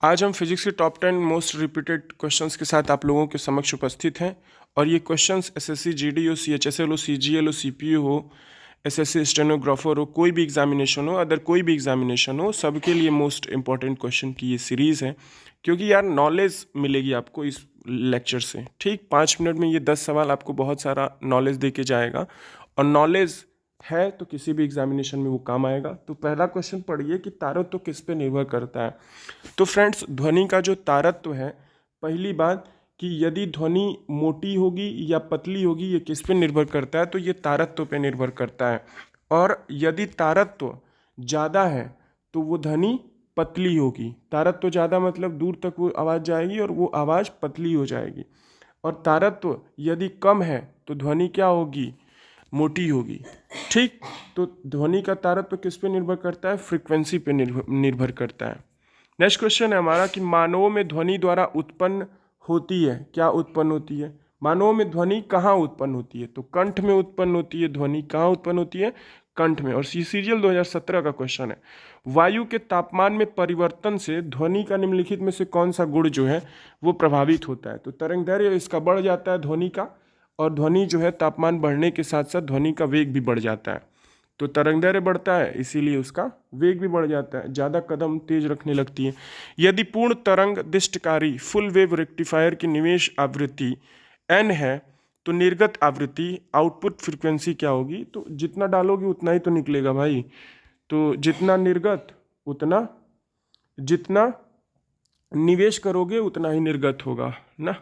आज हम फिजिक्स के टॉप 10 मोस्ट रिपीटेड क्वेश्चंस के साथ आप लोगों के समक्ष उपस्थित हैं और ये क्वेश्चंस एसएससी जीडी हो, सीएचएसएल हो, सीजीएल हो, सीपीयू हो, एसएससी स्टेनोग्राफर हो, कोई भी एग्जामिनेशन हो, अदर कोई भी एग्जामिनेशन हो, सबके लिए मोस्ट इंपॉर्टेंट क्वेश्चन की ये सीरीज़ है। क्योंकि यार नॉलेज मिलेगी आपको इस लेक्चर से। ठीक 5 मिनट में ये 10 सवाल आपको बहुत सारा नॉलेज दे के जाएगा और नॉलेज है तो किसी भी एग्जामिनेशन में वो काम आएगा। तो पहला क्वेश्चन पढ़िए कि तारत्व किस पे निर्भर करता है। तो फ्रेंड्स, ध्वनि का जो तारत्व है, पहली बात कि यदि ध्वनि मोटी होगी या पतली होगी, ये किस पे निर्भर करता है, तो ये तारत्व पे निर्भर करता है। और यदि तारत्व ज़्यादा है तो वो ध्वनि पतली होगी। तारत्व ज़्यादा मतलब दूर तक वो आवाज़ जाएगी और वो आवाज़ पतली हो जाएगी। और तारत्व यदि कम है तो ध्वनि क्या होगी, मोटी होगी। ठीक, तो ध्वनि का तारत्व किस पे निर्भर करता है, फ्रीक्वेंसी पे निर्भर करता है। नेक्स्ट क्वेश्चन है हमारा कि मानवों में ध्वनि द्वारा उत्पन्न होती है, क्या उत्पन्न होती है। मानवों में ध्वनि कहाँ उत्पन्न होती है, तो कंठ में उत्पन्न होती है। ध्वनि कहाँ उत्पन्न होती है, कंठ में। और सीजीएल 2017 का क्वेश्चन है, वायु के तापमान में परिवर्तन से ध्वनि का निम्नलिखित में से कौन सा गुण जो है वो प्रभावित होता है। तो तरंगदैर्घ्य इसका बढ़ जाता है ध्वनि का, और ध्वनि जो है तापमान बढ़ने के साथ साथ ध्वनि का वेग भी बढ़ जाता है। तो तरंगदैर्घ्य बढ़ता है इसीलिए उसका वेग भी बढ़ जाता है, ज़्यादा कदम तेज रखने लगती है। यदि पूर्ण तरंग दिष्टकारी फुल वेव रेक्टिफायर की निवेश आवृत्ति n है तो निर्गत आवृत्ति आउटपुट फ्रीक्वेंसी क्या होगी। तो जितना डालोगे उतना ही तो निकलेगा भाई। तो जितना निर्गत उतना, जितना निवेश करोगे उतना ही निर्गत होगा ना।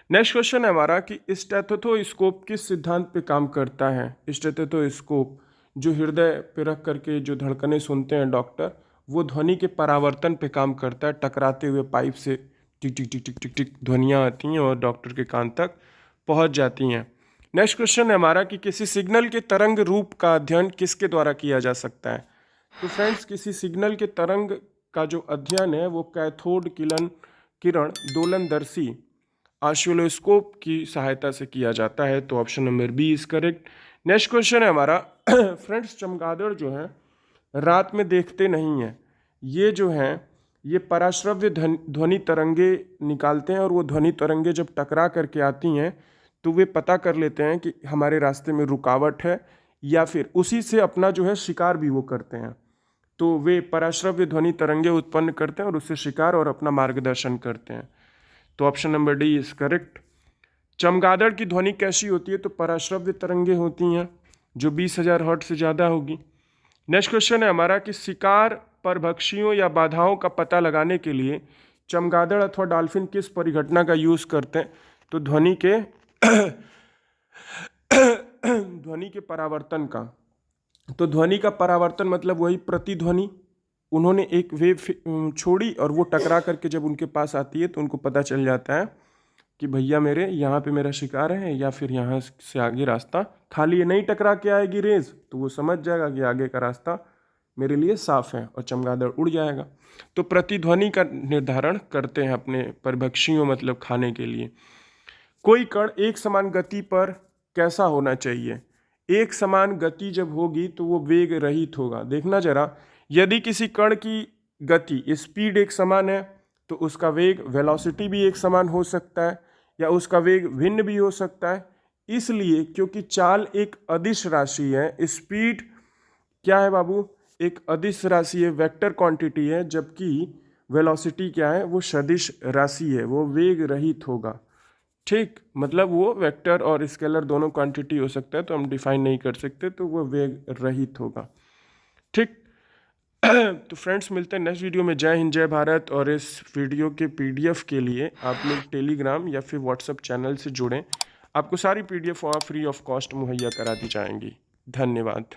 नेक्स्ट क्वेश्चन है हमारा कि स्टेथोस्कोप किस सिद्धांत पे काम करता है। स्टेथोस्कोप जो हृदय पे रख करके जो धड़कनें सुनते हैं डॉक्टर, वो ध्वनि के परावर्तन पे काम करता है। टकराते हुए पाइप से टिक टिक टिक टिक टिक टिक ध्वनियाँ आती हैं और डॉक्टर के कान तक पहुंच जाती हैं। नेक्स्ट क्वेश्चन है हमारा कि किसी सिग्नल के तरंग रूप का अध्ययन किसके द्वारा किया जा सकता है। तो फ्रेंड्स, किसी सिग्नल के तरंग का जो अध्ययन है वो कैथोड किरण दोलनदर्शी ऑसिलोस्कोप की सहायता से किया जाता है। तो option number B is correct. Next question है हमारा फ्रेंड्स, चमगादड़ जो है रात में देखते नहीं हैं। ये जो हैं ये पराश्रव्य ध्वनि तरंगे निकालते हैं और वो ध्वनि तरंगे जब टकरा करके आती हैं तो वे पता कर लेते हैं कि हमारे रास्ते में रुकावट है, या फिर उसी से अपना जो है शिकार भी वो करते हैं। तो वे पराश्रव्य ध्वनि तरंगे उत्पन्न करते हैं और उससे शिकार और अपना मार्गदर्शन करते हैं। तो option number D is correct. चमगादड़ की ध्वनि कैसी होती है, तो पराश्रव्य तरंगे होती हैं जो 20,000 हर्ट्ज से ज़्यादा होगी। नेक्स्ट क्वेश्चन है हमारा कि शिकार परभक्षियों या बाधाओं का पता लगाने के लिए चमगादड़ अथवा डॉल्फिन किस परिघटना का यूज़ करते हैं। तो ध्वनि के ध्वनि के परावर्तन का। तो ध्वनि का परावर्तन मतलब वही प्रतिध्वनि। उन्होंने एक वेव छोड़ी और वो टकरा करके जब उनके पास आती है तो उनको पता चल जाता है कि भैया मेरे यहाँ पे मेरा शिकार है, या फिर यहाँ से आगे रास्ता खाली है। नहीं टकरा के आएगी रेज तो वो समझ जाएगा कि आगे का रास्ता मेरे लिए साफ है और चमगादड़ उड़ जाएगा। तो प्रतिध्वनि का निर्धारण करते हैं अपने परभक्षियों मतलब खाने के लिए। कोई कण एक समान गति पर कैसा होना चाहिए। एक समान गति जब होगी तो वो वेग रहित होगा। देखना जरा, यदि किसी कण की गति स्पीड एक समान है तो उसका वेग वेलोसिटी भी एक समान हो सकता है या उसका वेग भिन्न भी हो सकता है। इसलिए क्योंकि चाल एक अदिश राशि है, स्पीड क्या है बाबू, एक अदिश राशि है, वेक्टर क्वांटिटी है, जबकि वेलोसिटी क्या है, वो सदिश राशि है, वो वेग रहित होगा। ठीक, मतलब वो वेक्टर और स्केलर दोनों क्वांटिटी हो सकता है तो हम डिफाइन नहीं कर सकते, तो वो वेग रहित होगा। ठीक तो फ्रेंड्स, मिलते हैं नेक्स्ट वीडियो में। जय हिंद, जय भारत। और इस वीडियो के पीडीएफ के लिए आप लोग टेलीग्राम या फिर व्हाट्सएप चैनल से जुड़ें, आपको सारी पीडीएफ फ्री ऑफ कॉस्ट मुहैया करा दी जाएंगी। धन्यवाद।